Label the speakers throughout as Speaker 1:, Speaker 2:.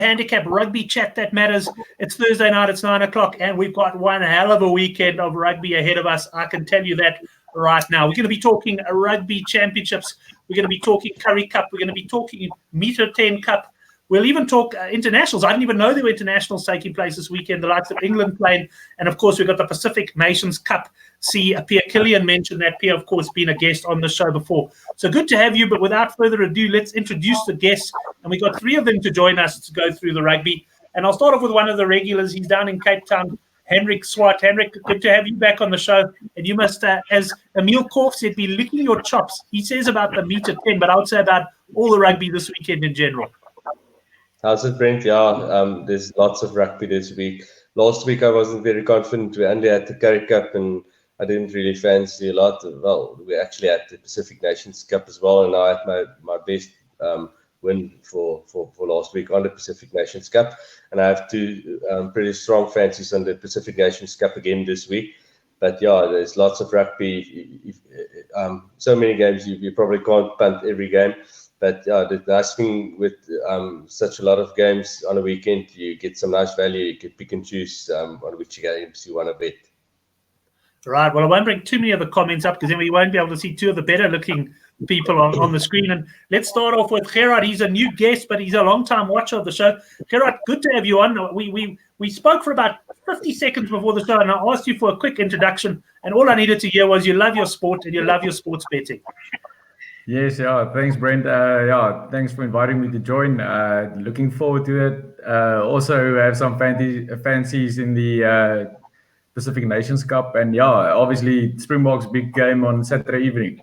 Speaker 1: Handicap Rugby Chat That Matters. It's Thursday night, it's 9 o'clock, and we've got one hell of a weekend of rugby ahead of us. I can tell you that right now. We're going to be talking Rugby Championships. We're going to be talking Currie Cup. We're going to be talking Mitre 10 Cup. We'll even talk internationals. I didn't even know there were internationals taking place this weekend, the likes of England playing. And, of course, we've got the Pacific Nations Cup. See, Pierre Killian mentioned that. Pierre, of course, been a guest on the show before. So good to have you. But without further ado, let's introduce the guests. And we've got three of them to join us to go through the rugby. And I'll start off with one of the regulars. He's down in Cape Town, Hendrik Swart. Hendrik, good to have you back on the show. And you must, as Emile Korf said, be licking your chops. He says about the Mitre 10, but I would say about all the rugby this weekend in general.
Speaker 2: How's it, Brent? Yeah, there's lots of rugby this week. Last week I wasn't very confident. We only had the Currie Cup and I didn't really fancy a lot. Well, we actually had the Pacific Nations Cup as well, and I had my best win for last week on the Pacific Nations Cup. And I have two pretty strong fancies on the Pacific Nations Cup again this week. But yeah, there's lots of rugby. So many games, you probably can't punt every game. But yeah, the nice thing with such a lot of games on a weekend, you get some nice value. You can pick and choose on which games you want to bet.
Speaker 1: Right. Well, I won't bring too many of the comments up because then we won't be able to see two of the better-looking people on the screen. And let's start off with Gerard. He's a new guest, but he's a long-time watcher of the show. Gerard, good to have you on. We spoke for about 50 seconds before the show, and I asked you for a quick introduction. And all I needed to hear was you love your sport and you love your sports betting.
Speaker 3: Yes, yeah. Thanks, Brent. Thanks for inviting me to join. Looking forward to it. Also have some fancies in the Pacific Nations Cup, and yeah, obviously Springboks big game on Saturday evening.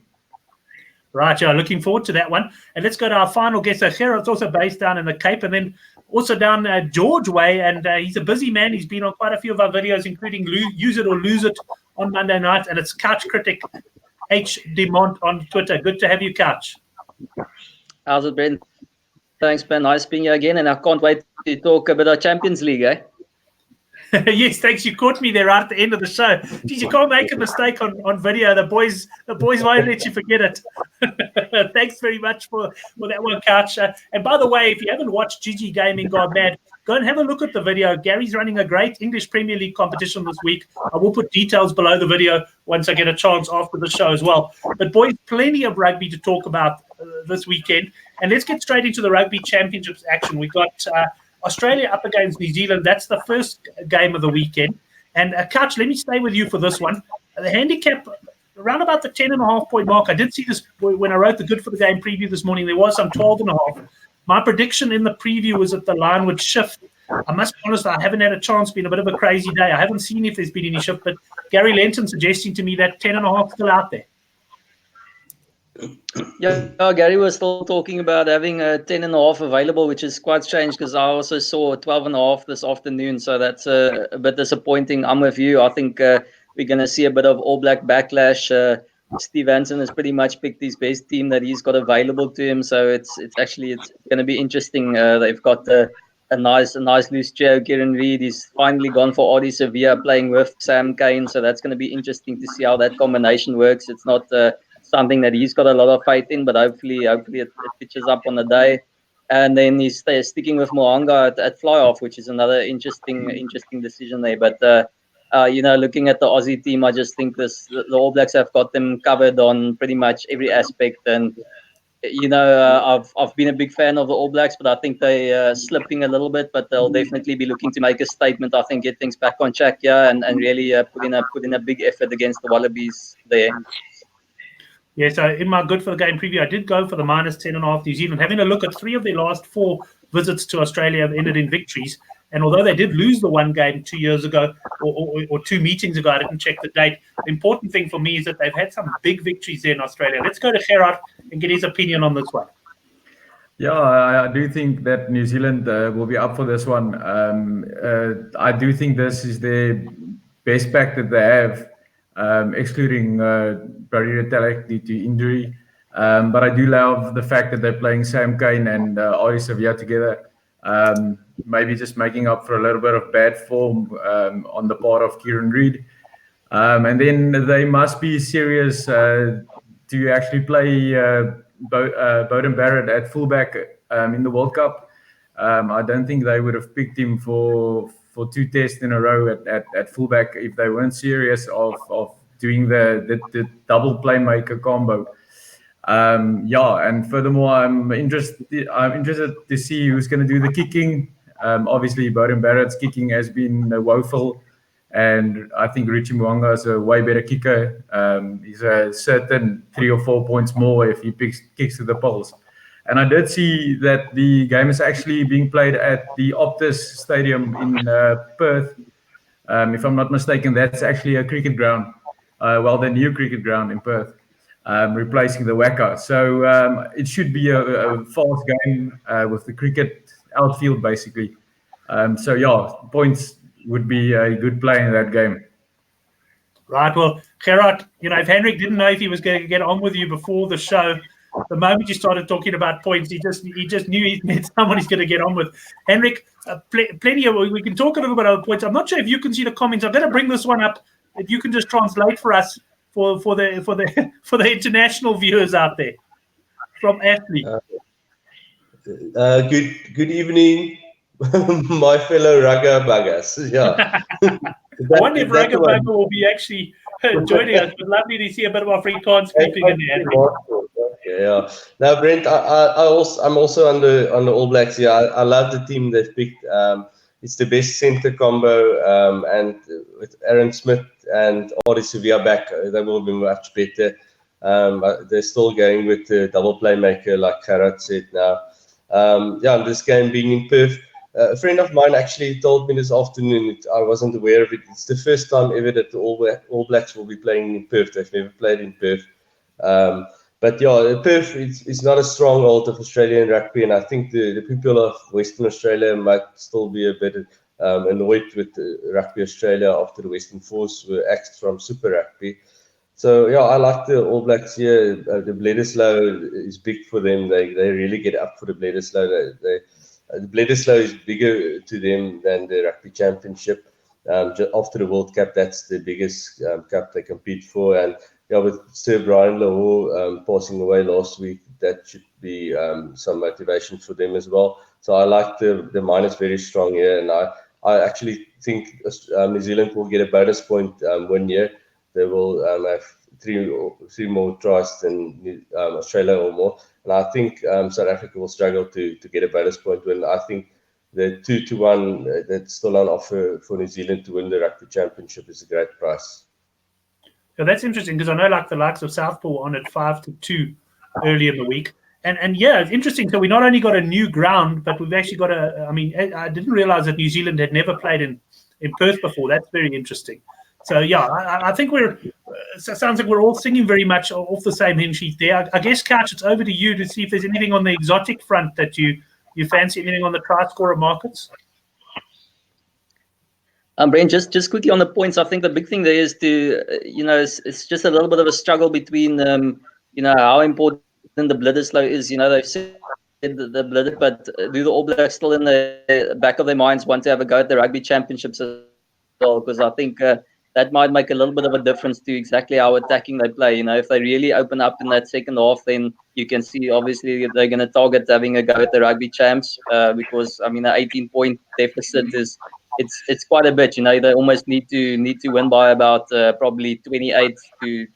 Speaker 1: Right, yeah, looking forward to that one. And let's go to our final guest. So Gerard's also based down in the Cape, and then also down George Way, and he's a busy man. He's been on quite a few of our videos, including Use It or Lose It on Monday night, and it's Couch Critic H. Demont on Twitter. Good to have you, Couch.
Speaker 4: How's it been? Thanks, Ben. Nice being here again, and I can't wait to talk about our Champions League, eh?
Speaker 1: Yes, thanks. You caught me there right at the end of the show. Geez, you can't make a mistake on video. The boys won't let you forget it. Thanks very much for that one, Couch. And by the way, if you haven't watched Gigi Gaming Gone Mad, go and have a look at the video. Gary's running a great English Premier League competition this week. I will put details below the video once I get a chance after the show as well. But boys, plenty of rugby to talk about this weekend. And let's get straight into the Rugby Championships action. We've got Australia up against New Zealand. That's the first game of the weekend. And Couch, let me stay with you for this one. The handicap around about the 10.5 point mark. I did see this when I wrote the Good for the Game preview this morning. There was some 12.5. My prediction in the preview was that the line would shift. I must be honest, I haven't had a chance. Been a bit of a crazy day. I haven't seen if there's been any shift, but Gary Lenton suggesting to me that 10.5 still out there.
Speaker 4: Yeah, Gary was still talking about having a 10.5 available, which is quite strange because I also saw 12.5 this afternoon. So that's a bit disappointing. I'm with you. I think we're going to see a bit of All Black backlash. Steve Hansen has pretty much picked his best team that he's got available to him. So it's going to be interesting. They've got a nice loose trio. Kieran Reid, he's finally gone for Audi Sevilla playing with Sam Cane. So that's going to be interesting to see how that combination works. It's not something that he's got a lot of faith in, but hopefully it pitches up on the day. And then he's sticking with Mo'unga at fly-off, which is another interesting decision there. But looking at the Aussie team, I just think the All Blacks have got them covered on pretty much every aspect. And I've been a big fan of the All Blacks, but I think they're slipping a little bit. But they'll definitely be looking to make a statement. I think get things back on track, and really put in a big effort against the Wallabies there.
Speaker 1: Yeah, so in my Good for the Game preview, I did go for the minus 10.5 New Zealand. Having a look at 3 of their last 4 visits to Australia have ended in victories. And although they did lose the one game 2 years ago or 2 meetings ago, I didn't check the date. The important thing for me is that they've had some big victories there in Australia. Let's go to Gerard and get his opinion on this one.
Speaker 3: Yeah, I do think that New Zealand will be up for this one. I do think this is their best pack that they have. Excluding Barry Talek due to injury. But I do love the fact that they're playing Sam Cane and Audi Sevilla together. Maybe just making up for a little bit of bad form on the part of Kieran Reid. And then they must be serious to actually play Beauden Barrett at fullback in the World Cup. I don't think they would have picked him for 2 tests in a row at fullback if they weren't serious of doing the double playmaker combo. And furthermore, I'm interested to see who's going to do the kicking. Obviously, Beauden Barrett's kicking has been woeful, and I think Richie Mwanga is a way better kicker. He's a certain 3 or 4 points more if he kicks to the poles. And I did see that the game is actually being played at the Optus Stadium in Perth. If I'm not mistaken, that's actually a cricket ground. The new cricket ground in Perth, replacing the Wacker. So it should be a fast game with the cricket outfield, basically. Points would be a good play in that game.
Speaker 1: Right. Well, Gerard, if Henrik didn't know if he was going to get on with you before the show, the moment you started talking about points, he just knew he met someone he's going to get on with. Henrik, plenty of, we can talk a little bit about points. I'm not sure if you can see the comments. I'm going to bring this one up. If you can just translate for us for the international viewers out there from Ashley.
Speaker 2: Good evening, my fellow Rugger buggers. Yeah.
Speaker 1: I wonder if Rugger Bugger will be actually joining us. It's lovely to see a bit of Afrikaans speaking in there.
Speaker 2: Yeah. Now, Brent, I'm also on the All Blacks. Yeah, I love the team they've picked. It's the best centre combo, and with Aaron Smith and Ardie Savea back, they will be much better. They're still going with the double playmaker, like Gerard said now. This game being in Perth. A friend of mine actually told me this afternoon, I wasn't aware of it. It's the first time ever that the All Blacks will be playing in Perth. They've never played in Perth. Perth is not a stronghold of Australian rugby, and I think the people of Western Australia might still be a bit annoyed with Rugby Australia after the Western Force were axed from Super Rugby. So, I like the All Blacks here. The Bledisloe is big for them. They really get up for the Bledisloe. The Bledisloe is bigger to them than the Rugby Championship. After the World Cup, that's the biggest cup they compete for. And with Sir Brian Lahore passing away last week, that should be some motivation for them as well. So I like the minus very strong here, and I actually think New Zealand will get a bonus point win here. They will have three more tries than Australia or more. And I think South Africa will struggle to get a bonus point win. I think the 2-1 that's still on offer for New Zealand to win the Rugby Championship is a great price.
Speaker 1: Yeah, that's interesting because I know the likes of Southpaw were on at 5-2 early in the week. And it's interesting. So we not only got a new ground, but we've actually got I didn't realize that New Zealand had never played in Perth before. That's very interesting. So, I think sounds like we're all singing very much off the same hymn sheet there. I guess, Couch, it's over to you to see if there's anything on the exotic front that you fancy, anything on the try scorer markets.
Speaker 4: Brent, just quickly on the points, I think the big thing there is it's just a little bit of a struggle between, how important the Bledisloe is. They've said the Bledisloe, but do the All Blacks still in the back of their minds want to have a go at the Rugby Championships as well? Because I think that might make a little bit of a difference to exactly how attacking they play. If they really open up in that second half, then you can see obviously they're going to target having a go at the Rugby Champs because an 18-point deficit it's quite a bit. They almost need to win by about probably 28 to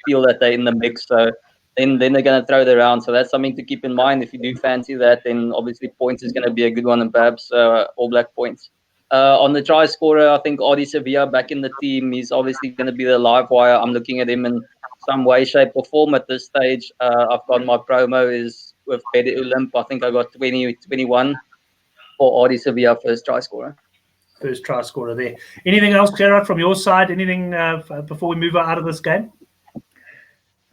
Speaker 4: feel that they're in the mix. So then they're going to throw it around. So that's something to keep in mind. If you do fancy that, then obviously points is going to be a good one, and perhaps All Black points. On the try scorer, I think Ardie Savea back in the team. He's obviously going to be the live wire. I'm looking at him in some way, shape, or form at this stage. I've got my promo is with Bede Olymp. I think I got 21 for Ardie Savea first try scorer.
Speaker 1: First try scorer there. Anything else, Gerard, from your side? Anything before we move out of this game?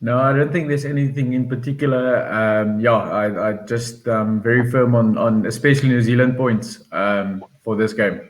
Speaker 3: No, I don't think there's anything in particular. I just very firm on especially New Zealand points for this game.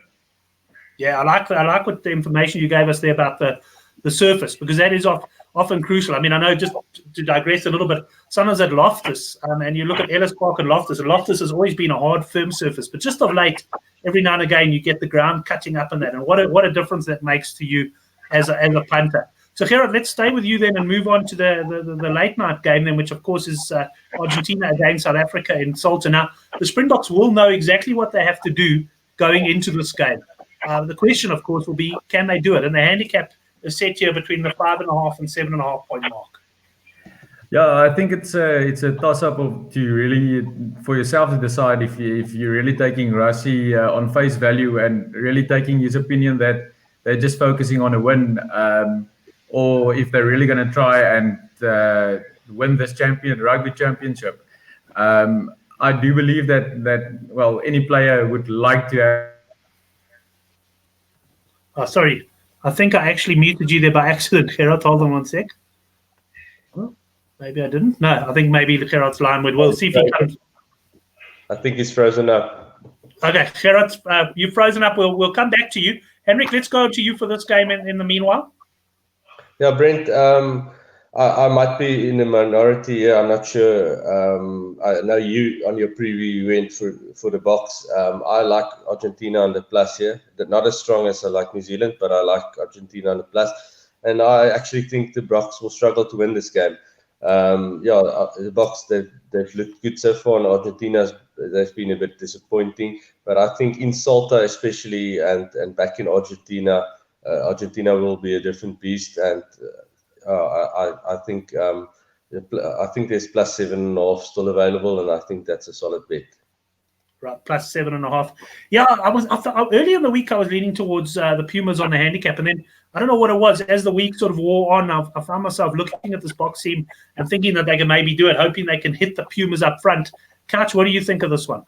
Speaker 1: Yeah, I like what the information you gave us there about the surface, because that is often crucial. I know, just to digress a little bit, sometimes at Loftus, and you look at Ellis Park and Loftus has always been a hard, firm surface. But just of late, every now and again, you get the ground cutting up in that. And what a difference that makes to you as a punter. So, Gerard, let's stay with you then and move on to the late night game then, which of course is Argentina against South Africa in Salta. Now, the Springboks will know exactly what they have to do going into this game. The question, of course, will be, can they do it? And the handicap is set here between the 5.5 and 7.5 point mark.
Speaker 3: Yeah, I think it's a toss-up to really for yourself to decide if you're really taking Rassie on face value and really taking his opinion that they're just focusing on a win, or if they're really going to try and win this Rugby Championship. I do believe that any player would like to have.
Speaker 1: Oh, sorry, I think I actually muted you there by accident, Gerard. Hold on one sec. Maybe I didn't. No, I think maybe Gerard's line went. We'll see if he comes.
Speaker 2: I think he's frozen up.
Speaker 1: Okay, Gerard, you've frozen up. We'll come back to you. Henrik, let's go to you for this game in the meanwhile.
Speaker 2: Yeah, Brent, I might be in the minority here. I'm not sure. I know you, on your preview, you went for the box. I like Argentina on the plus here. They're not as strong as I like New Zealand, but I like Argentina on the plus. And I actually think the Boks will struggle to win this game. The Boks, they've looked good so far, and Argentina, they've been a bit disappointing. But I think in Salta especially, and back in Argentina, Argentina will be a different beast. And I think there's plus 7.5 still available, and I think that's a solid bet.
Speaker 1: Right, plus 7.5. Yeah, earlier in the week I was leaning towards the Pumas on the handicap, and then I don't know what it was. As the week sort of wore on, I found myself looking at this box team and thinking that they can maybe do it, hoping they can hit the Pumas up front. Couch, what do you think of this one?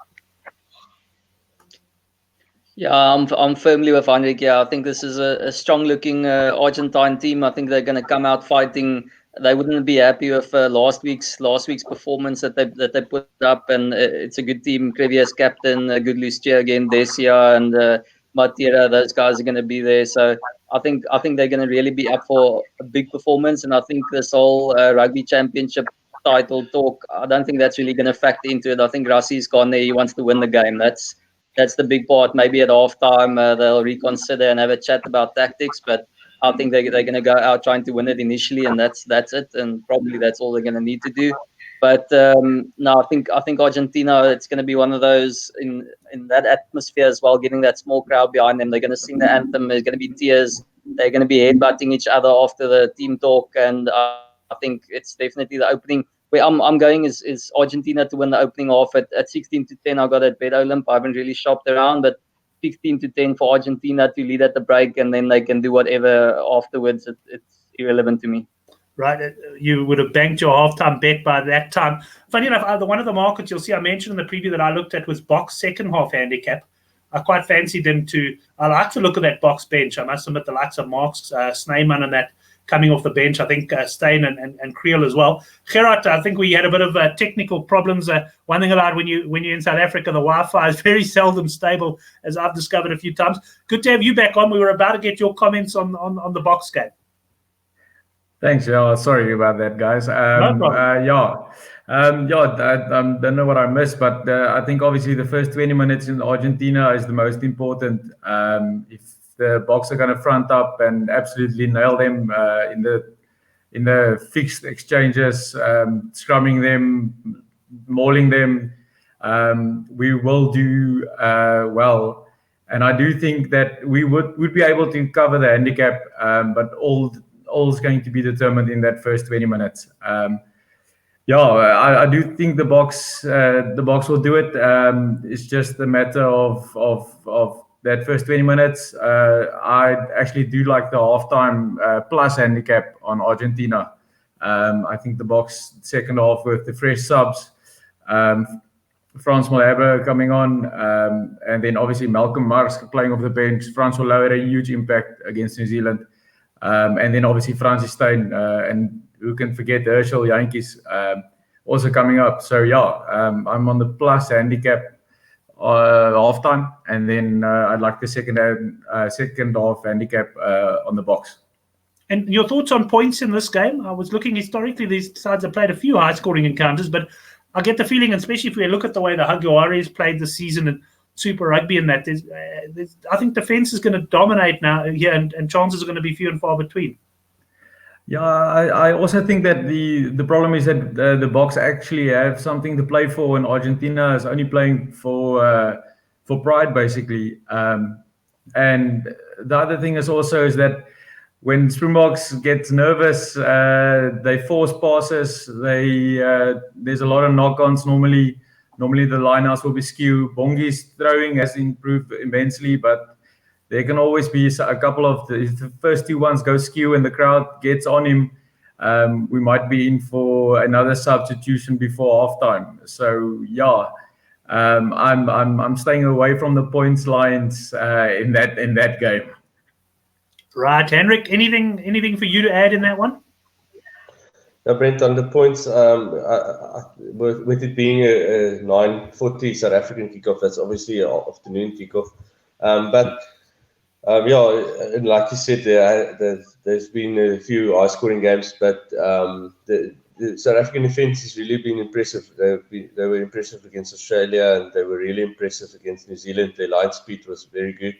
Speaker 4: Yeah, I'm firmly with Henrik. Yeah, I think this is a strong-looking Argentine team. I think they're going to come out fighting. They wouldn't be happy with last week's performance that they put up, and it's a good team. Previous captain, good Lucia again, Desia and Mitre. Those guys are going to be there. So I think they're going to really be up for a big performance. And I think this whole Rugby Championship title talk, I don't think that's really going to factor into it. I think Rassie's gone there. He wants to win the game. That's the big part. Maybe at halftime they'll reconsider and have a chat about tactics, but I think they're going to go out trying to win it initially, and that's it. And probably that's all they're going to need to do. But no, I think Argentina, it's going to be one of those in that atmosphere as well, getting that small crowd behind them. They're going to sing the anthem. There's going to be tears. They're going to be headbutting each other after the team talk, and I think it's definitely the opening. Where I'm going is Argentina to win the opening half at 16-10. I got at Bet Olymp. I haven't really shopped around, but 16-10 for Argentina to lead at the break, and then they can do whatever afterwards. It's irrelevant to me.
Speaker 1: Right, you would have banked your halftime bet by that time. Funny enough, one of the markets you'll see I mentioned in the preview that I looked at was box second half handicap. I quite fancied them I like to look at that box bench. I must admit the likes of Marks, Snyman and that coming off the bench. I think Steyn and Creel as well. Gerard, I think we had a bit of technical problems. One thing about when you're in South Africa, the Wi-Fi is very seldom stable, as I've discovered a few times. Good to have you back on. We were about to get your comments on the box game.
Speaker 3: Thanks, yeah. Sorry about that, guys.
Speaker 1: No problem.
Speaker 3: I don't know what I missed, but I think obviously the first 20 minutes in Argentina is the most important. If the Boks are going to front up and absolutely nail them in the fixed exchanges, scrumming them, mauling them, we will do well. And I do think that we would be able to cover the handicap, but all is going to be determined in that first 20 minutes. I do think the Boks will do it. It's just a matter of that first 20 minutes. I actually do like the halftime plus handicap on Argentina. I think the Boks second half with the fresh subs, Frans Malherbe coming on, and then obviously Malcolm Marx playing off the bench. Frans will lower a huge impact against New Zealand. And then obviously Francis Steyn, and who can forget Herschel Yankees also coming up. So I'm on the plus handicap halftime, and then I'd like the second half handicap on the Boks.
Speaker 1: And your thoughts on points in this game? I was looking historically; these sides have played a few high-scoring encounters, but I get the feeling, especially if we look at the way the Jaguares played this season and Super Rugby, and that I think defense is going to dominate now here, and chances are going to be few and far between.
Speaker 3: Yeah, I also think that the problem is that the Boks actually have something to play for, and Argentina is only playing for pride basically. And the other thing is also is that when Springboks gets nervous, they force passes. There's a lot of knock-ons. Normally the lineouts will be skew. Bongi's throwing has improved immensely, but there can always be a couple of the first two ones go skew and the crowd gets on him. We might be in for another substitution before halftime. So yeah, I'm staying away from the points lines in that game.
Speaker 1: Right, Henrik. Anything for you to add in that one?
Speaker 2: Brent, on the points, with it being a 9:40 South African kickoff, that's obviously an afternoon kickoff. But yeah, and like you said, there's been a few high-scoring games, but the South African defence has really been impressive. They were impressive against Australia, and they were really impressive against New Zealand. Their line speed was very good.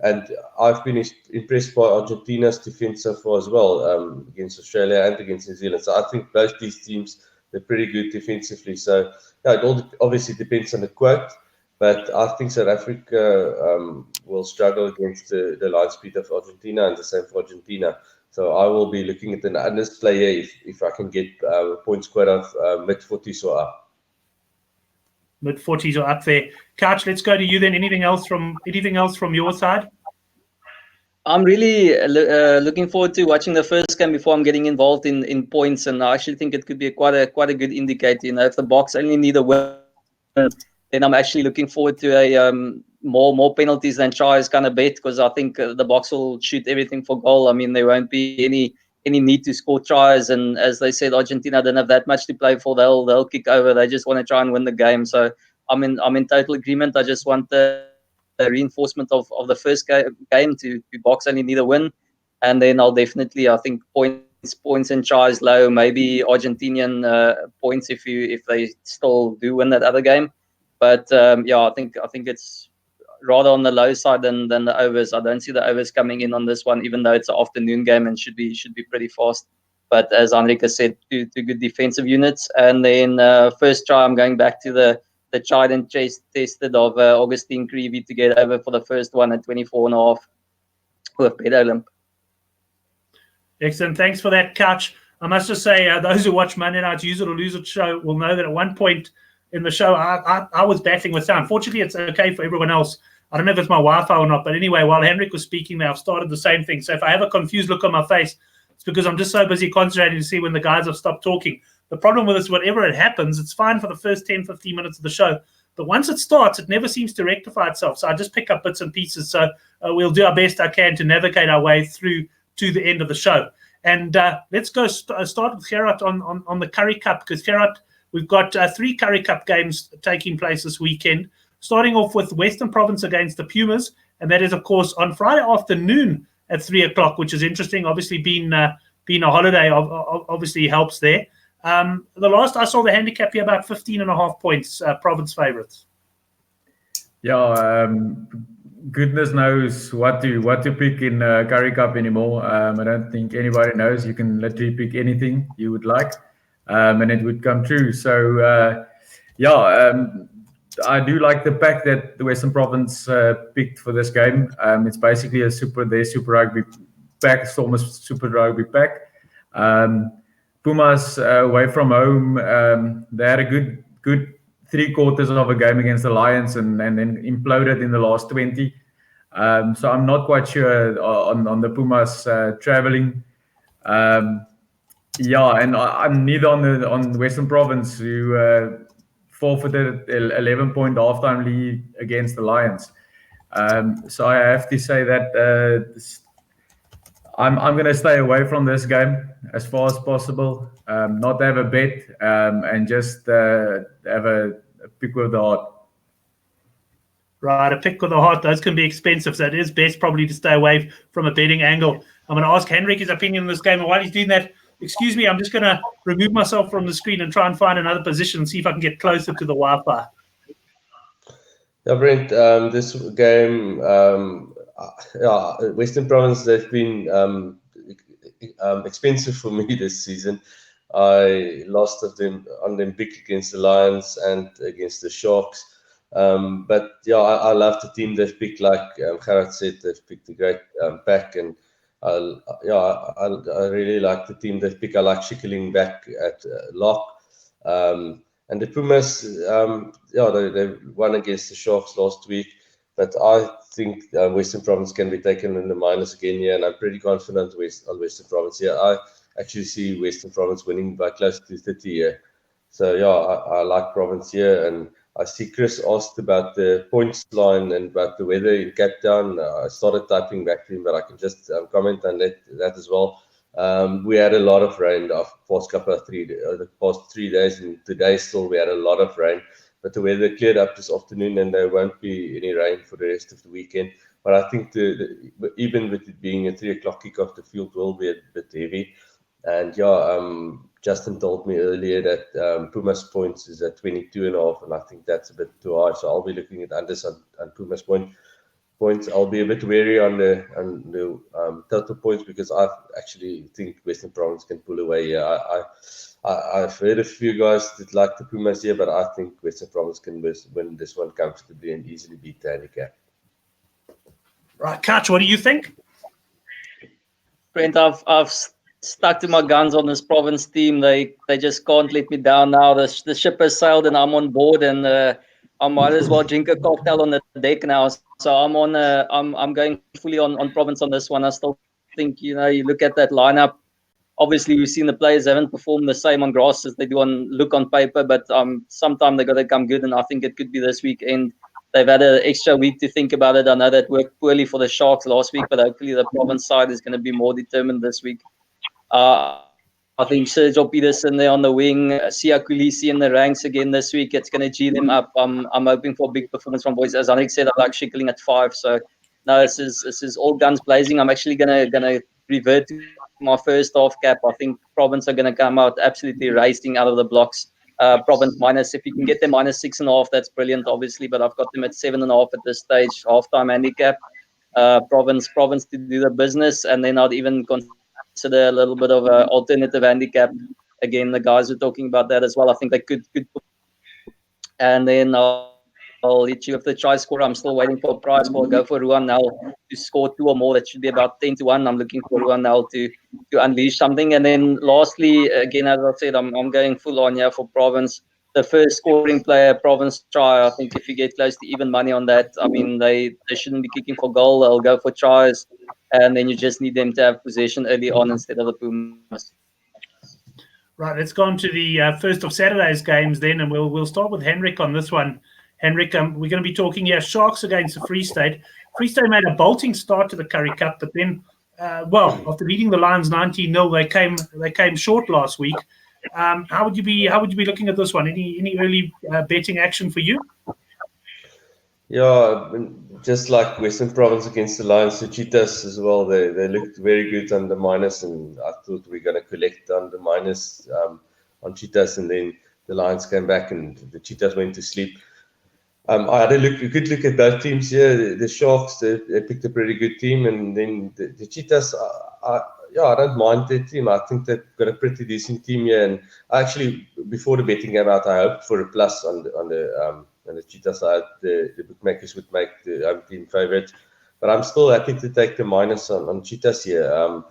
Speaker 2: And I've been impressed by Argentina's defence so far as well, against Australia and against New Zealand. So I think both these teams, they're pretty good defensively. So yeah, it all obviously depends on the quote, but I think South Africa will struggle against the line speed of Argentina, and the same for Argentina. So I will be looking at an underplay here if I can get points quote of mid-40s or up.
Speaker 1: Mid-40s or up there. Couch, let's go to you then. Anything else from your side?
Speaker 4: I'm really looking forward to watching the first game before I'm getting involved in points, and I actually think it could be quite a good indicator. You know, if the Boks only need a win, then I'm actually looking forward to a more penalties than tries kind of bet, because I think the Boks will shoot everything for goal. I mean, there won't be any need to score tries, and as they said, Argentina don't have that much to play for. They'll kick over. They just want to try and win the game. So I'm in total agreement. I just want the reinforcement of the first game to Boks only need a win, and then I'll definitely, I think, points and tries low, maybe Argentinian points if they still do win that other game. But yeah, I think it's rather on the low side than the overs. I don't see the overs coming in on this one, even though it's an afternoon game and should be pretty fast. But as Enrique said, two good defensive units. And then first try, I'm going back to the tried and tested of Augustine Creevy to get over for the first one at 24.5 with Bet Olymp.
Speaker 1: Excellent. Thanks for that, Couch. I must just say, those who watch Monday Night's Use It or Lose It show will know that at one point in the show, I was battling with sound. Fortunately, it's okay for everyone else. I don't know if it's my Wi-Fi or not, but anyway, while Henrik was speaking there, I've started the same thing. So if I have a confused look on my face, it's because I'm just so busy concentrating to see when the guys have stopped talking. The problem with this, whatever it happens, it's fine for the first 10, 15 minutes of the show. But once it starts, it never seems to rectify itself. So I just pick up bits and pieces. So we'll do our best I can to navigate our way through to the end of the show. And let's go start with Gerard on the Currie Cup, because Gerard, we've got 3 Currie Cup games taking place this weekend, starting off with Western Province against the Pumas. And that is, of course, on Friday afternoon at 3 o'clock, which is interesting. Obviously, being a holiday obviously helps there. The last I saw the handicap here, about 15.5 points, Province favourites.
Speaker 3: Yeah, goodness knows what to pick in Currie Cup anymore. I don't think anybody knows. You can literally pick anything you would like, and it would come true. So, I do like the pack that the Western Province picked for this game. It's basically their Super Rugby pack. It's almost Super Rugby pack. Pumas away from home, they had a good 3/4 of a game against the Lions and then imploded in the last 20. So I'm not quite sure on the Pumas traveling. And I'm neither on the Western Province, who forfeited 11-point halftime lead against the Lions. So I have to say that I'm going to stay away from this game as far as possible, not have a bet, and just have a pick with the heart.
Speaker 1: Right, a pick with the heart. Those can be expensive, so it is best probably to stay away from a betting angle. I'm going to ask Henrik his opinion on this game, and while he's doing that, excuse me, I'm just going to remove myself from the screen and try and find another position and see if I can get closer to the Wi-Fi.
Speaker 2: Yeah, Brent, this game, Western Province, they've been expensive for me this season. I lost on them big against the Lions and against the Sharks. But yeah, I love the team they've picked. Like Gerard said, they've picked a great pack, and I really like the team they've picked. I like Schikkeling back at lock. And the Pumas, they won against the Sharks last week, but I think Western Province can be taken in the minus again here, and I'm pretty confident on Western Province here. I actually see Western Province winning by close to 30 here. So yeah, I like Province here, and I see Chris asked about the points line and about the weather in Cape Town. I started typing back to him, but I can just comment on that as well. We had a lot of rain the past 3 days, and today still we had a lot of rain. But the weather cleared up this afternoon, and there won't be any rain for the rest of the weekend. But I think even with it being a 3 o'clock kickoff, the field will be a bit heavy. And yeah, Justin told me earlier that Pumas points is at 22.5, and I think that's a bit too high. So I'll be looking at unders on Pumas points. I'll be a bit wary on the total points, because I actually think Western Province can pull away here. I've heard a few guys that like the Pumas here, but I think Western Province can win this one comfortably and easily beat the Handicap.
Speaker 1: Right, Catch, what do you think?
Speaker 4: Brent, I've stuck to my guns on this Province team. They just can't let me down now. The ship has sailed and I'm on board, and I might as well drink a cocktail on the deck now. So I'm going fully on Province on this one. I still think, you look at that lineup. Obviously, we've seen the players haven't performed the same on grass as they do on paper, but sometime they got to come good, and I think it could be this weekend. They've had an extra week to think about it. I know that worked poorly for the Sharks last week, but hopefully the Province side is going to be more determined this week. I think Sergio Peterson there on the wing, Sia Kulisi in the ranks again this week. It's going to G them up. I'm hoping for a big performance from boys. As Anik said, I like Schikkeling at 5. So no, this is all guns blazing. I'm actually gonna revert to my first half cap. I think Province are going to come out absolutely racing out of the blocks. Province minus, if you can get them minus 6.5, that's brilliant, obviously. But I've got them at 7.5 at this stage, halftime handicap. Province to do the business, and then I'd even consider a little bit of an alternative handicap. Again, the guys are talking about that as well. I think they could. And then I'll hit you with the try scorer. I'm still waiting for a prize. I'll go for Ruan now to score 2 or more. That should be about 10-1. I'm looking for Ruan now to unleash something. And then lastly, again, as I said, I'm going full on here for Province. The first scoring player, Province try. I think if you get close to even money on that, I mean, they shouldn't be kicking for goal. They'll go for tries. And then you just need them to have possession early on instead of the Pumas.
Speaker 1: Right, let's go on to the first of Saturday's games then, and we'll start with Henrik on this one. Henrik, we're going to be talking here Sharks against the Free State. Free State made a bolting start to the Currie Cup, but then, after beating the Lions 19-0, they came short last week. How would you be looking at this one? Any early betting action for you?
Speaker 2: Yeah, just like Western Province against the Lions, the Cheetahs as well. They looked very good on the minus, and I thought we were going to collect on the minus on Cheetahs, and then the Lions came back and the Cheetahs went to sleep. I had a good look at both teams here. The Sharks, they picked a pretty good team, and then the Cheetahs, I don't mind their team. I think they've got a pretty decent team here, and actually, before the betting came out, I hoped for a plus on the Cheetah side. The bookmakers would make the home team favourite, but I'm still happy to take the minus on Cheetahs here.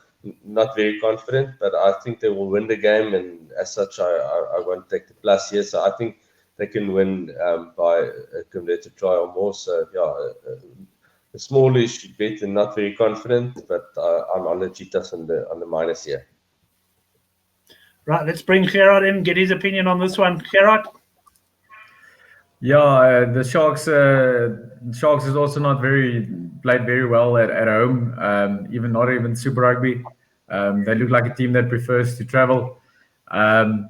Speaker 2: Not very confident, but I think they will win the game, and as such, I won't take the plus here. So I think they can win by a converted try or more. So yeah, a smallish bet and not very confident, but I'm on the Cheetahs on the minus here.
Speaker 1: Right, let's bring Gerard in, get his opinion on this one. Gerard?
Speaker 3: Yeah, the Sharks is also not played very well at home, not even Super Rugby. They look like a team that prefers to travel. I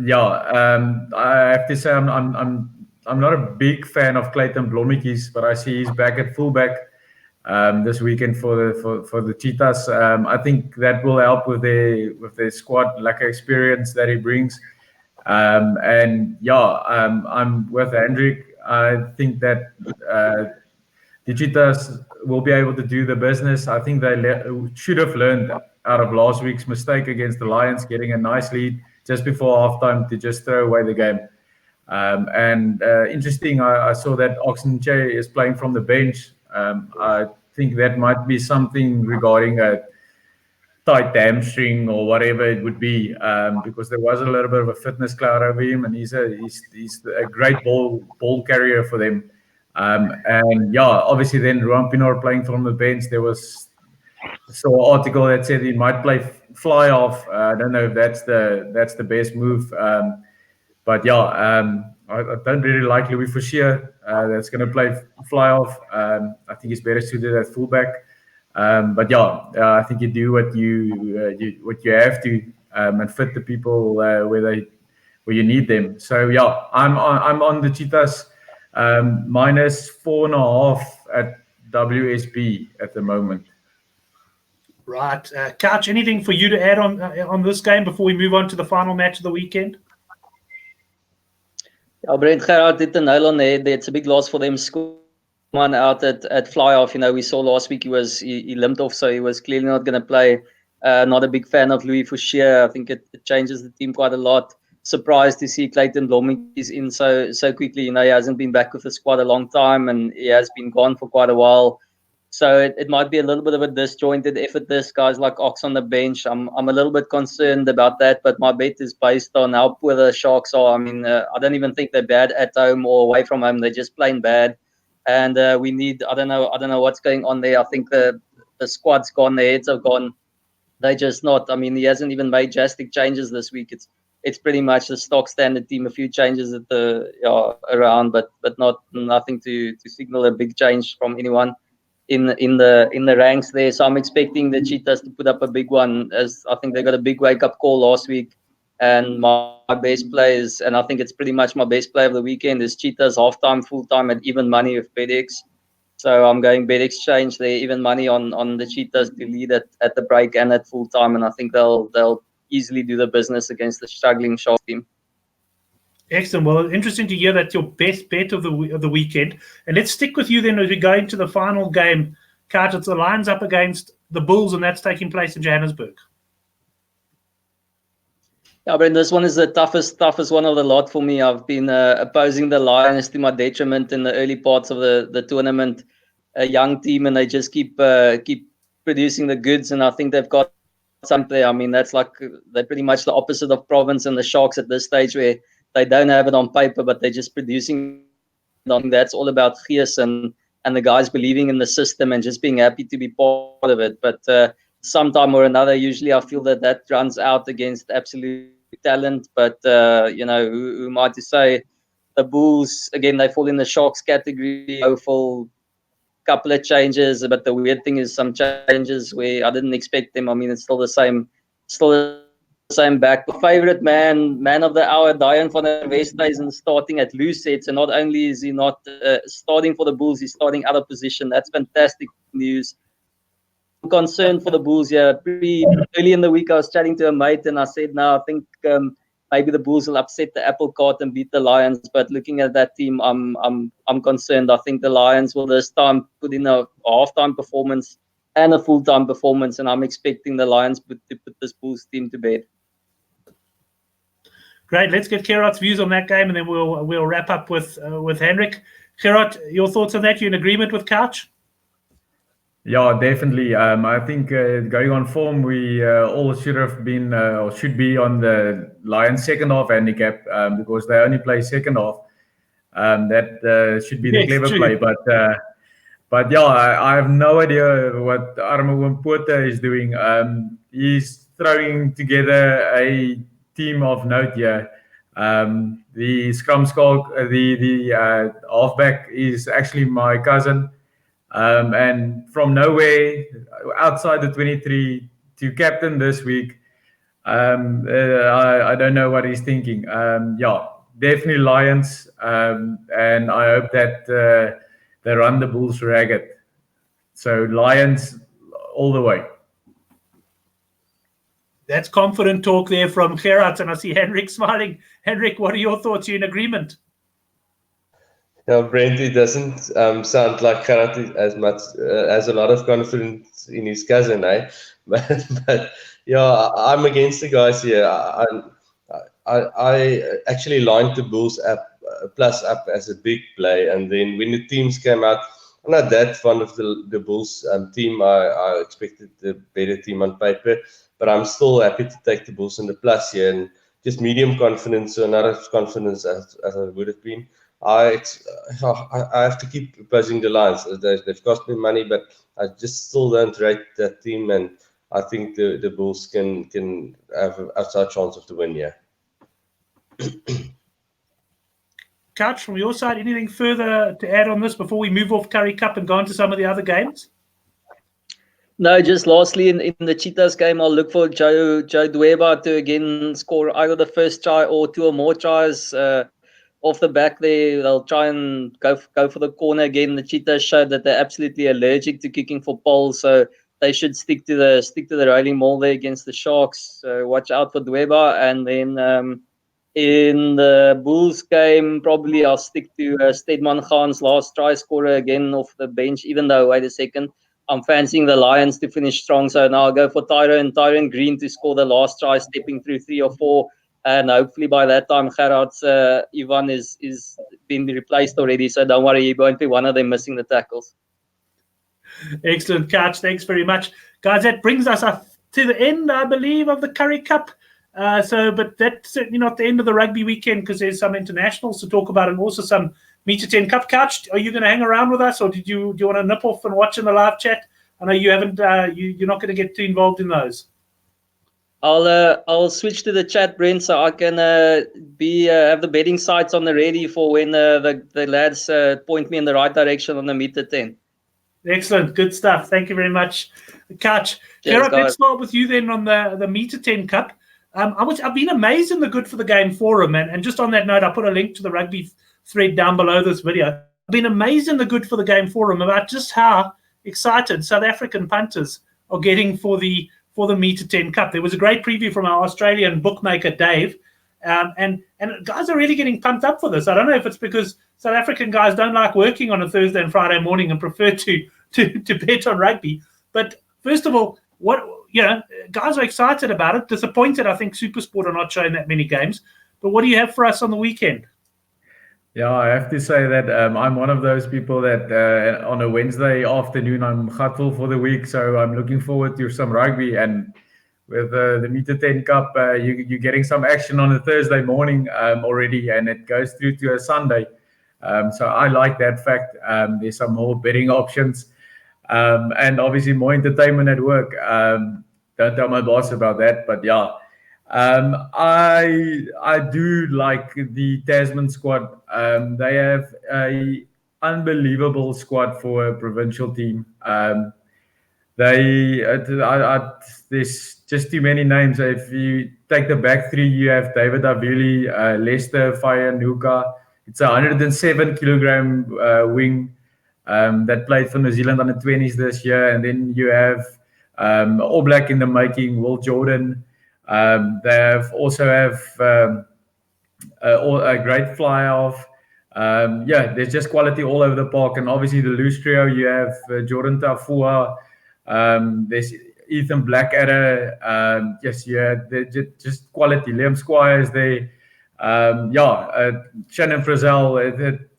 Speaker 3: have to say I'm not a big fan of Clayton Blommetjies, but I see he's back at fullback this weekend for the Cheetahs. I think that will help with their squad, like experience that he brings. I'm with Hendrik. I think that the Cheetahs will be able to do the business. I think they should have learned out of last week's mistake against the Lions, getting a nice lead just before halftime to just throw away the game. Interesting, I saw that Oxenche is playing from the bench. I think that might be something regarding a tight hamstring or whatever it would be, because there was a little bit of a fitness cloud over him, and he's a great ball carrier for them. Obviously then Ruan Pienaar playing from the bench. There was an article that said he might play fly off. I don't know if that's the best move. I don't really like Louis Forcier. That's going to play fly off. I think he's better suited at fullback. I think you do what you have to, and fit the people where you need them. So I'm on the Cheetahs, -4.5 at WSB at the moment.
Speaker 1: Right, Couch. Anything for you to add on this game before we move on to the final match of the weekend?
Speaker 4: Brent Graham did the nail on the head. It's a big loss for them. One out at fly off. We saw last week he limped off, so he was clearly not going to play. Not a big fan of Louis Forcier. I think it changes the team quite a lot. Surprised to see Clayton Bloming is in so quickly. He hasn't been back with the squad a long time, and he has been gone for quite a while. So it might be a little bit of a disjointed effort. This guys like Ox on the bench. I'm a little bit concerned about that, but my bet is based on how poor the Sharks are. I don't even think they're bad at home or away from home. They're just plain bad. And we need, I don't know what's going on there. I think the squad's gone, the heads are gone. They just not. He hasn't even made drastic changes this week. It's pretty much the stock standard team. A few changes at around, but nothing to signal a big change from anyone in the ranks there. So I'm expecting the Cheetahs to put up a big one, as I think they got a big wake up call last week. And my best players, and I think it's pretty much my best play of the weekend, is Cheetahs halftime, full-time at even money with BetX. So I'm going BetX change there, even money on the Cheetahs to lead at the break and at full-time, and I think they'll easily do the business against the struggling Sharks team.
Speaker 1: Excellent. Well, interesting to hear that your best bet of the weekend. And let's stick with you then as we go into the final game. Kart, it's the Lions up against the Bulls, and that's taking place in Johannesburg.
Speaker 4: Yeah, Brent, this one is the toughest one of the lot for me. I've been opposing the Lions to my detriment in the early parts of the tournament. A young team, and they just keep producing the goods, and I think they've got something. That's like they're pretty much the opposite of Province and the Sharks at this stage, where they don't have it on paper, but they're just producing. That's all about Gees and the guys believing in the system and just being happy to be part of it. But sometime or another, usually I feel that runs out against absolute talent. But who am I to say? The Bulls, again, they fall in the Sharks category. Hopeful couple of changes, but the weird thing is some changes where I didn't expect them. It's still the same back. Favorite man of the hour, Dion van der Westhuizen isn't starting at loose sets, and not only is he not starting for the Bulls, he's starting out of position. That's fantastic news. I'm concerned for the Bulls. Pretty early in the week, I was chatting to a mate, and I said, I think maybe the Bulls will upset the apple cart and beat the Lions. But looking at that team, I'm concerned. I think the Lions will this time put in a halftime performance and a full-time performance, and I'm expecting the Lions to put this Bulls team to bed.
Speaker 1: Great. Let's get Gerard's views on that game, and then we'll wrap up with Hendrik. Gerard, your thoughts on that? You in agreement with Couch?
Speaker 3: Yeah, definitely. I think going on form, we all should have been or should be on the Lions second half handicap because they only play second half. That should be the clever play. But I have no idea what Armo Wimpota is doing. He's throwing together a team of note here. The scrum skulk, the halfback is actually my cousin. And from nowhere, outside the 23 to captain this week, I don't know what he's thinking. Definitely Lions, and I hope that they run the Bulls ragged. So Lions all the way.
Speaker 1: That's confident talk there from Gerard, and I see Hendrik smiling. Hendrik, what are your thoughts? Are you in agreement?
Speaker 2: Now, Brent, it doesn't sound like Gerard as much has a lot of confidence in his cousin, eh? But yeah, I'm against the guys here. I actually lined the Bulls up plus up as a big play, and then when the teams came out, I'm not that fond of the Bulls team. I expected the better team on paper, but I'm still happy to take the Bulls in the plus here, and just medium confidence, so not as confidence as I would have been. I have to keep buzzing the lines. They've cost me money, but I just still don't rate that team, and I think the Bulls can have an outside chance of the win. Yeah.
Speaker 1: Couch, from your side, anything further to add on this before we move off Currie Cup and go on to some of the other games?
Speaker 4: No, just lastly, in the Cheetahs game, I'll look for Joe Dweba to again score either the first try or 2 or more tries. Off the back there, they'll try and go for the corner again. The Cheetahs showed that they're absolutely allergic to kicking for poles, so they should stick to the rolling maul there against the Sharks. So watch out for Dweba. And then in the Bulls game, probably I'll stick to Stedman Khan's last try scorer again off the bench, even though, wait a second, I'm fancying the Lions to finish strong. So now I'll go for Tyron Green to score the last try, stepping through 3 or 4. And hopefully by that time, Gerard's Ivan is been replaced already. So don't worry, he won't be one of them missing the tackles.
Speaker 1: Excellent, Couch. Thanks very much. Guys, that brings us up to the end, I believe, of the Currie Cup. But that's certainly not the end of the rugby weekend, because there's some internationals to talk about and also some Mitre 10 Cup. Couch, are you going to hang around with us, or do you want to nip off and watch in the live chat? I know you haven't. You're not going to get too involved in those.
Speaker 4: I'll switch to the chat, Brent, so I can have the betting sites on the ready for when the lads point me in the right direction on the Mitre 10.
Speaker 1: Excellent, good stuff. Thank you very much, Couch. Gerard, let's start with you then on the Mitre 10 Cup. I've been amazed in the Good for the Game forum, and just on that note, I put a link to the rugby thread down below this video. I've been amazed in the Good for the Game forum about just how excited South African punters are getting for the Mitre 10 Cup. There was a great preview from our Australian bookmaker, Dave, and guys are really getting pumped up for this. I don't know if it's because South African guys don't like working on a Thursday and Friday morning and prefer to bet on rugby. But first of all, guys are excited about it. Disappointed, I think, SuperSport are not showing that many games. But what do you have for us on the weekend?
Speaker 3: Yeah, I have to say that I'm one of those people that on a Wednesday afternoon, I'm gutful for the week. So I'm looking forward to some rugby. And with the Mitre 10 Cup, you're getting some action on a Thursday morning already, and it goes through to a Sunday. So I like that fact. There's some more betting options. And obviously more entertainment at work. Don't tell my boss about that, but yeah. I do like the Tasman squad. They have a unbelievable squad for a provincial team. There's just too many names. If you take the back three, you have David Avili, Lester Fayanuka. It's a 107 kilogram wing that played for New Zealand under 20s this year, and then you have All Black in the making, Will Jordan. They also have a great fly off. There's just quality all over the park, and obviously the loose trio. You have Jordan Tafua. There's Ethan Blackadder. Just quality. Liam Squires there. Shannon Frizzell.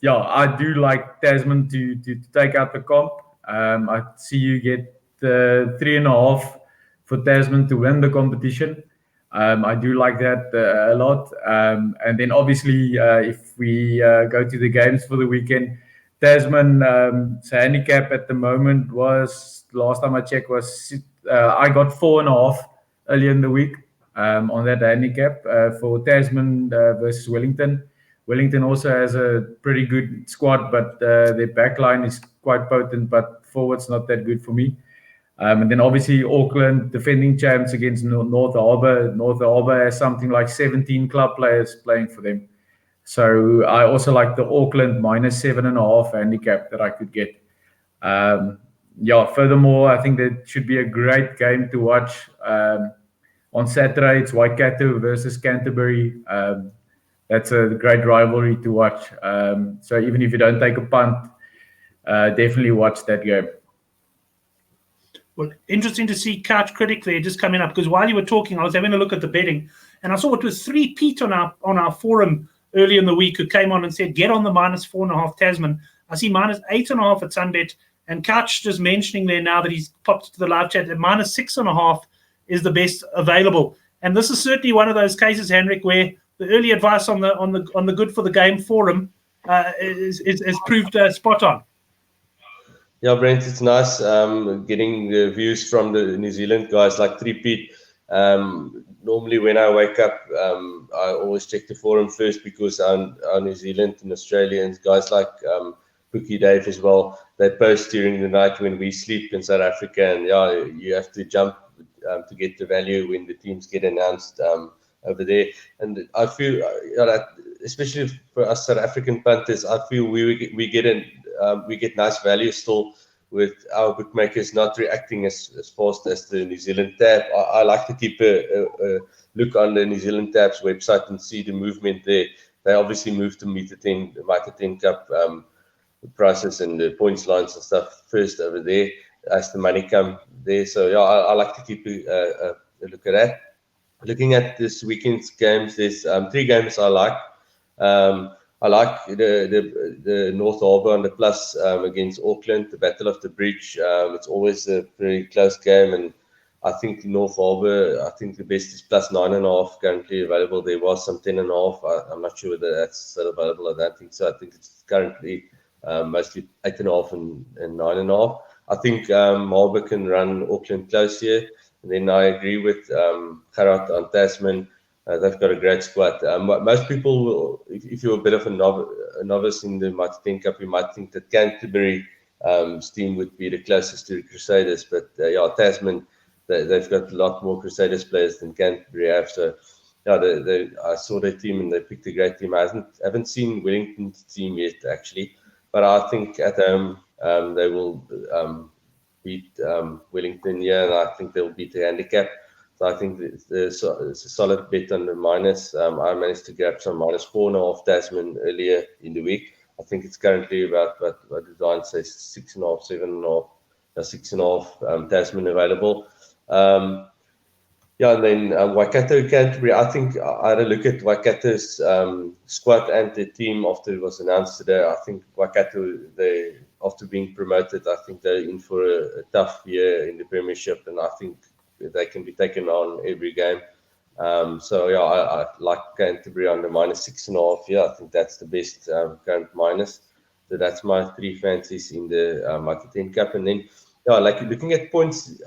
Speaker 3: I do like Tasman to take out the comp. I see you get 3.5 for Tasman to win the competition. I do like that a lot. And then obviously, if we go to the games for the weekend, Tasman's handicap at the moment was, last time I checked, was I got 4.5 earlier in the week on that handicap for Tasman versus Wellington. Wellington also has a pretty good squad, but their backline is quite potent, but forward's not that good for me. And then obviously Auckland defending champs against North Harbour. North Harbour has something like 17 club players playing for them. So I also like the Auckland -7.5 handicap that I could get. Furthermore, I think that should be a great game to watch. On Saturday, it's Waikato versus Canterbury. that's a great rivalry to watch. So even if you don't take a punt, definitely watch that game.
Speaker 1: Well, interesting to see Couch Critic there just coming up, because while you were talking, I was having a look at the betting, and I saw it was 3 Pete on our forum early in the week who came on and said, get on the -4.5 Tasman. I see -8.5 at Sunbet, and Couch just mentioning there now that he's popped to the live chat that -6.5 is the best available. And this is certainly one of those cases, Henrik, where the early advice on the Good for the Game forum is proved spot on.
Speaker 2: Yeah, Brent, it's nice getting the views from the New Zealand guys like 3Pete. Normally when I wake up, I always check the forum first, because our New Zealand and Australians, guys like Bookie Dave as well, they post during the night when we sleep in South Africa, and yeah, you have to jump to get the value when the teams get announced over there. And I feel that, especially for us South African punters, I feel we get nice value still with our bookmakers not reacting as fast as the New Zealand tab. I like to keep a look on the New Zealand tab's website and see the movement there. They obviously moved to Mitre 10 Cup prices and the points lines and stuff first over there as the money come there. So yeah, I like to keep a look at that. Looking at this weekend's games, there's 3 games I like. I like the North Harbour on the plus against Auckland, the Battle of the Bridge. It's always a very close game, and I think North Harbour, I think the best is plus 9.5 currently available. There was some 10.5. I'm not sure whether that's still available. I don't think so. I think it's currently mostly 8.5 and 9.5. I think Harbour can run Auckland close here. And then I agree with Gerard on Tasman. They've got a great squad. Most people will, if you're a bit of a novice in the Mitre 10 Cup, you might think that Canterbury's team would be the closest to the Crusaders. But yeah, Tasman, they've got a lot more Crusaders players than Canterbury have. So yeah, I saw their team and they picked a great team. I haven't seen Wellington's team yet, actually. But I think at home they will beat Wellington, yeah, and I think they'll beat the Handicap. So I think it's a solid bet on the minus. I managed to grab some -4.5 Tasman earlier in the week. I think it's currently about what did Don say, 6.5, 7.5, 6.5 Tasman available. Yeah, and then Waikato Canterbury. I think I had a look at Waikato's squad and the team after it was announced today. I think Waikato, after being promoted, I think they're in for a tough year in the Premiership, and I think they can be taken on every game. So yeah, I like Canterbury on the -6.5. Yeah, I think that's the best current minus. So that's my 3 fancies in the Mitre 10 Cup. And then yeah, like looking at points,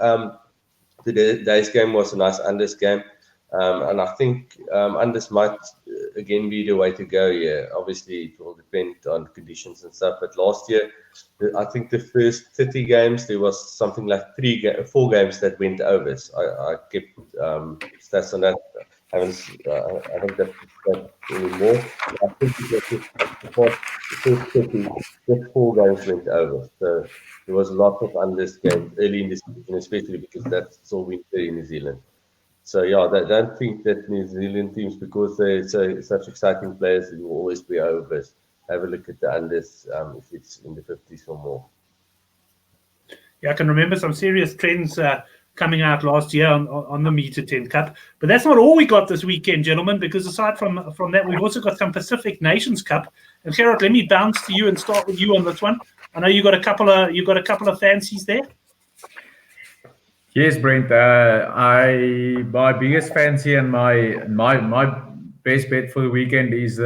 Speaker 2: today's game was a nice unders game. And I think unders might again be the way to go here. Obviously, it will depend on conditions and stuff. But last year, I think the first 30 games, there was something like 4 games that went over. So I kept stats on that. I haven't got that anymore. I think the first 30, just 4 games went over. So there was a lot of unders games early in the season, especially because that's all winter in New Zealand. So yeah, I don't think that New Zealand teams, because they're such exciting players, it will always be over. Have a look at the unders if it's in the 50s or more.
Speaker 1: Yeah, I can remember some serious trends coming out last year on the Mitre 10 Cup. But that's not all we got this weekend, gentlemen, because aside from that, we've also got some Pacific Nations Cup. And Gerard, let me bounce to you and start with you on this one. I know you got a couple of fancies there.
Speaker 3: Yes, Brent. My biggest fancy and my best bet for the weekend is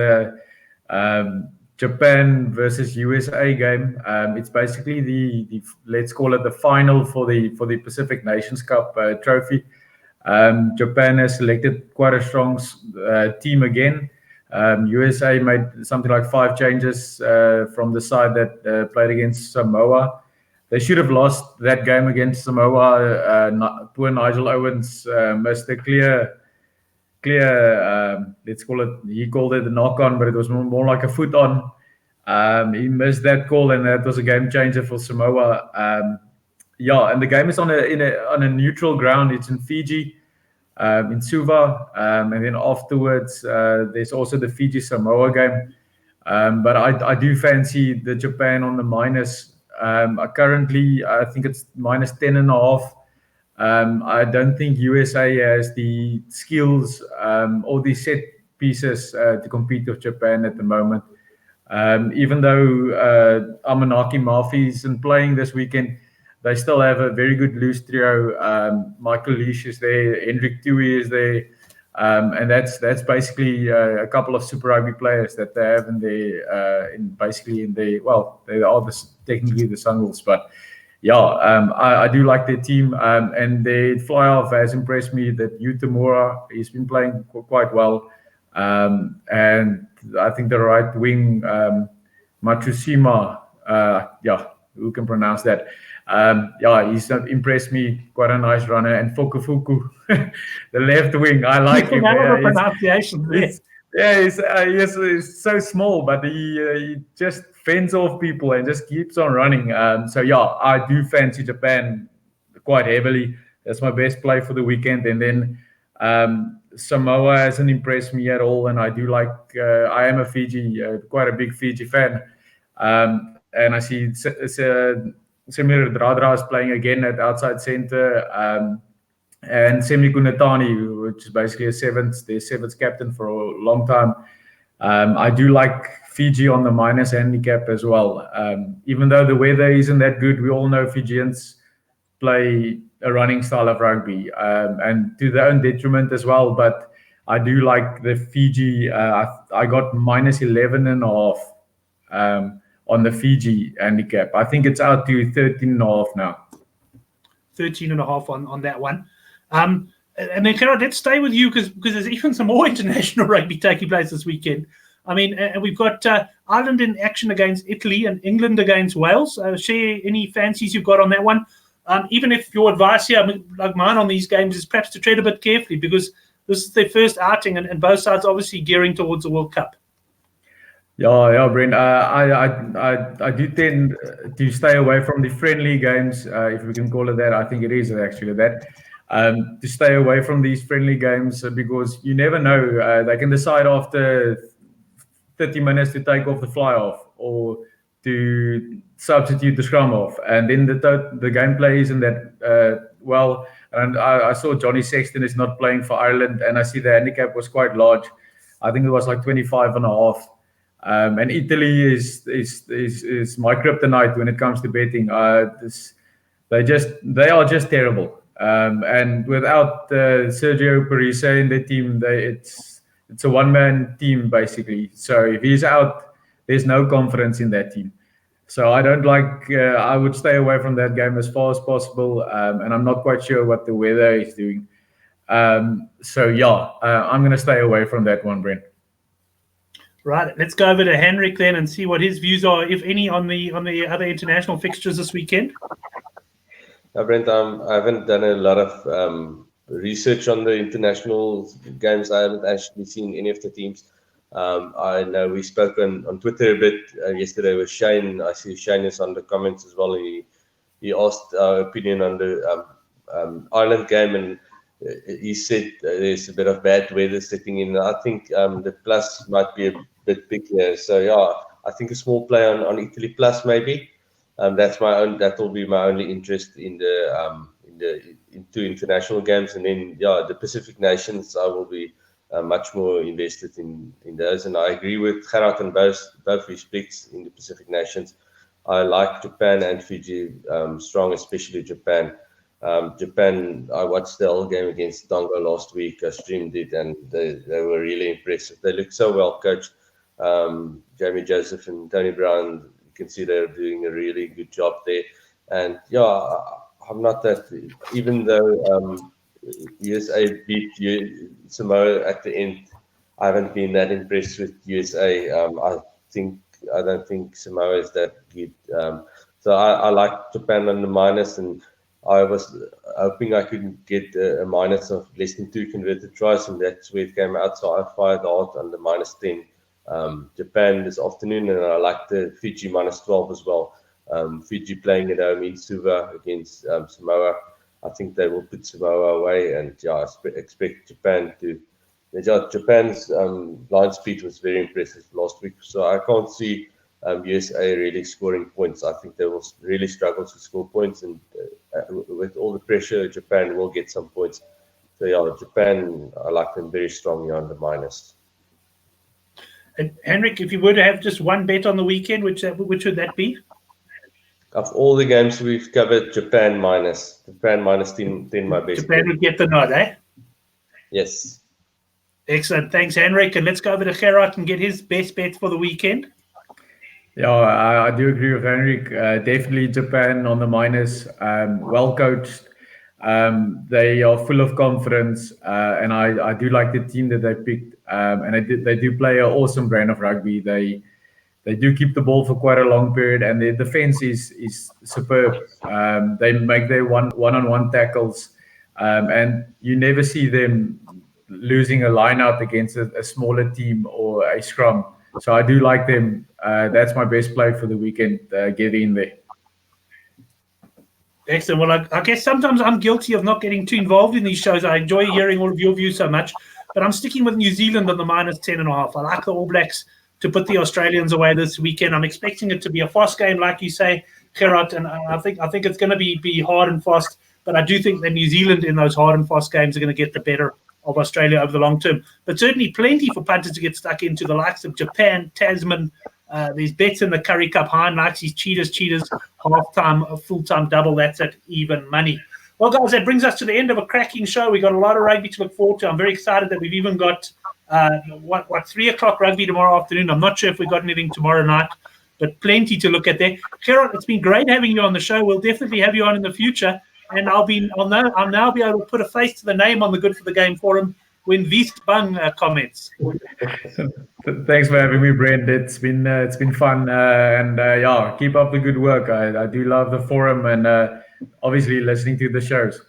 Speaker 3: Japan versus USA game. It's basically the let's call it the final for the Pacific Nations Cup trophy. Japan has selected quite a strong team again. USA made something like 5 changes from the side that played against Samoa. They should have lost that game against Samoa. Poor Nigel Owens missed a clear. Let's call it. He called it a knock on, but it was more like a foot on. He missed that call, and that was a game changer for Samoa. Yeah, and the game is on a neutral ground. It's in Fiji. in Suva, and then afterwards there's also the Fiji Samoa game. But I do fancy the Japan on the minus. Currently, I think it's minus 10.5. I don't think USA has the skills or the set pieces to compete with Japan at the moment. Even though Amanaki Mafi isn't playing this weekend, they still have a very good loose trio. Michael Leash is there, Hendrik Tui is there, and that's basically a couple of Super Rugby players that they have in their well, they are technically the Sunwolves, but yeah, I do like their team, and their fly-off has impressed me. That Utamura, he's been playing quite well, and I think the right wing, Matsushima, who can pronounce that? He's impressed me. Quite a nice runner. And Fukufuku, the left wing, I like him.
Speaker 1: Pronunciation.
Speaker 3: He's so small, but he just fends off people and just keeps on running. I do fancy Japan quite heavily. That's my best play for the weekend. And then Samoa hasn't impressed me at all, and I do like. I am a quite a big Fiji fan, and I see Semir Radra is playing again at outside centre, and Semi Kunatani, which is basically their seventh captain for a long time. I do like Fiji on the minus handicap as well. Even though the weather isn't that good, we all know Fijians play a running style of rugby, and to their own detriment as well. But I do like the Fiji. I got minus 11.5 on the Fiji handicap. I think it's out to 13.5 now.
Speaker 1: 13.5 on that one. And then, Gerard, let's stay with you because there's even some more international rugby taking place this weekend. I mean, and we've got Ireland in action against Italy and England against Wales. Share any fancies you've got on that one. Even if your advice here, like mine on these games, is perhaps to tread a bit carefully because this is their first outing and both sides obviously gearing towards the World Cup.
Speaker 3: Yeah, Brent. I do tend to stay away from the friendly games, if we can call it that. I think it is actually that. To stay away from these friendly games because you never know. They can decide after 30 minutes to take off the fly off or to substitute the scrum off, and then the gameplay isn't that well. And I saw Johnny Sexton is not playing for Ireland, and I see the handicap was quite large. I think it was like 25.5. And Italy is my kryptonite when it comes to betting. They are just terrible. And without Sergio Parisse in the team, it's a one-man team basically. So if he's out, there's no confidence in that team. So I don't like. I would stay away from that game as far as possible. And I'm not quite sure what the weather is doing. I'm going to stay away from that one, Brent.
Speaker 1: Right, let's go over to Henrik then and see what his views are, if any, on the other international fixtures this weekend.
Speaker 2: Brent, I haven't done a lot of research on the international games. I haven't actually seen any of the teams. I know we spoke on Twitter a bit yesterday with Shane. I see Shane is on the comments as well. He asked our opinion on the Ireland game, and he said there's a bit of bad weather setting in. I think the plus might be a bit big here. So I think a small play on Italy plus maybe. That will be my only interest in the two international games, and then the Pacific nations I will be much more invested in those. And I agree with Gerard on both respects in the Pacific nations. I like Japan and Fiji strong, especially Japan. Japan, I watched the whole game against Tonga last week. I streamed it, and they were really impressive. They look so well coached. Jamie Joseph and Tony Brown, you can see they're doing a really good job there. And I'm not that, even though USA beat Samoa at the end, I haven't been that impressed with USA. I don't think Samoa is that good. So I like Japan on the minus, and I was hoping I could get a minus of less than 2 converted tries, and that's where it came out. So I fired hard on the minus 10. Japan this afternoon, and I like the Fiji minus 12 as well. Fiji playing at home in Suva against Samoa. I think they will put Samoa away, and I expect Japan to. Japan's line speed was very impressive last week, so I can't see USA really scoring points. I think they will really struggle to score points, and with all the pressure, Japan will get some points. So Japan, I like them very strongly on the minus.
Speaker 1: And Henrik, if you were to have just one bet on the weekend, which would that be?
Speaker 2: Of all the games we've covered, Japan minus 10 my best.
Speaker 1: Japan would get the nod, eh?
Speaker 2: Yes.
Speaker 1: Excellent. Thanks, Henrik. And let's go over to Gerard and get his best bet for the weekend.
Speaker 3: Yeah, I do agree with Henrik. Definitely Japan on the minus. Well coached. They are full of confidence, and I do like the team that they picked. And they do play an awesome brand of rugby. They do keep the ball for quite a long period, and their defense is superb. They make their one-on-one tackles, and you never see them losing a line out against a smaller team or a scrum. So I do like them. That's my best play for the weekend. Get in there.
Speaker 1: Excellent. Well, I guess sometimes I'm guilty of not getting too involved in these shows. I enjoy hearing all of your views so much, but I'm sticking with New Zealand on the minus 10.5. I like the All Blacks to put the Australians away this weekend. I'm expecting it to be a fast game, like you say, Gerard, and I think it's going to be hard and fast, but I do think that New Zealand in those hard and fast games are going to get the better of Australia over the long term. But certainly plenty for punters to get stuck into, the likes of Japan, Tasman. There's bets in the Currie Cup, Hein likes his cheaters, half-time, full-time double. That's at even money. Well, guys, that brings us to the end of a cracking show. We've got a lot of rugby to look forward to. I'm very excited that we've even got 3 o'clock rugby tomorrow afternoon. I'm not sure if we've got anything tomorrow night, but plenty to look at there. Gerard, it's been great having you on the show. We'll definitely have you on in the future, and I'll now be able to put a face to the name on the Good for the Game forum when Vies Bang comments.
Speaker 3: Thanks for having me, Brent. It's been fun, and keep up the good work. I do love the forum and obviously listening to the shows.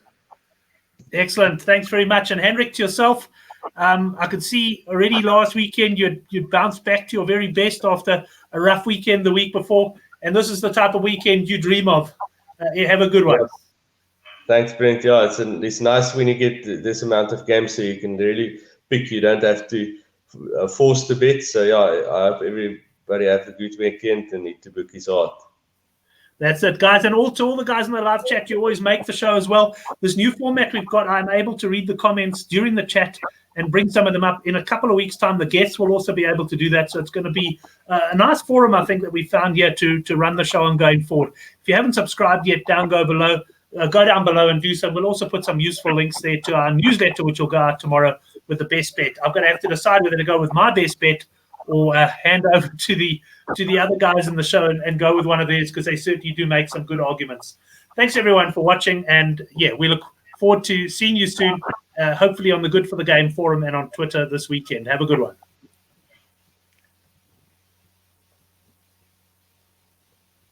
Speaker 1: Excellent. Thanks very much. And Henrik, to yourself, I could see already last weekend you bounced back to your very best after a rough weekend the week before, and this is the type of weekend you dream of. Have a good one.
Speaker 2: Yes. Thanks, Brent. Yeah, it's nice when you get this amount of games so you can really pick. You don't have to force the bet. So, I hope everybody have a good weekend and need to book his heart.
Speaker 1: That's it, guys. And all to all the guys in the live chat, you always make the show as well. This new format we've got, I'm able to read the comments during the chat and bring some of them up. In a couple of weeks' time, the guests will also be able to do that. So it's going to be a nice forum, I think, that we found here to run the show on going forward. If you haven't subscribed yet, go down below and do so. We'll also put some useful links there to our newsletter, which will go out tomorrow with the best bet. I'm going to have to decide whether to go with my best bet or hand over to the other guys in the show and go with one of theirs, because they certainly do make some good arguments. Thanks, everyone, for watching. And, we look forward to seeing you soon, hopefully on the Good for the Game forum and on Twitter this weekend. Have a good one.